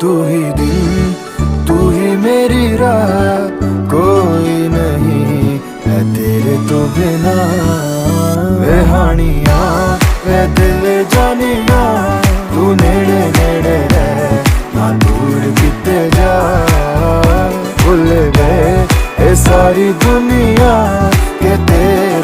तू ही दिल, तू ही मेरी राह, कोई नहीं है तेरे तो बिना। वे हानिया वे दिल जानिया, तू नेड़े नेड़े रह ना दूर किते जा। भूल गए ये सारी दुनिया के तेरे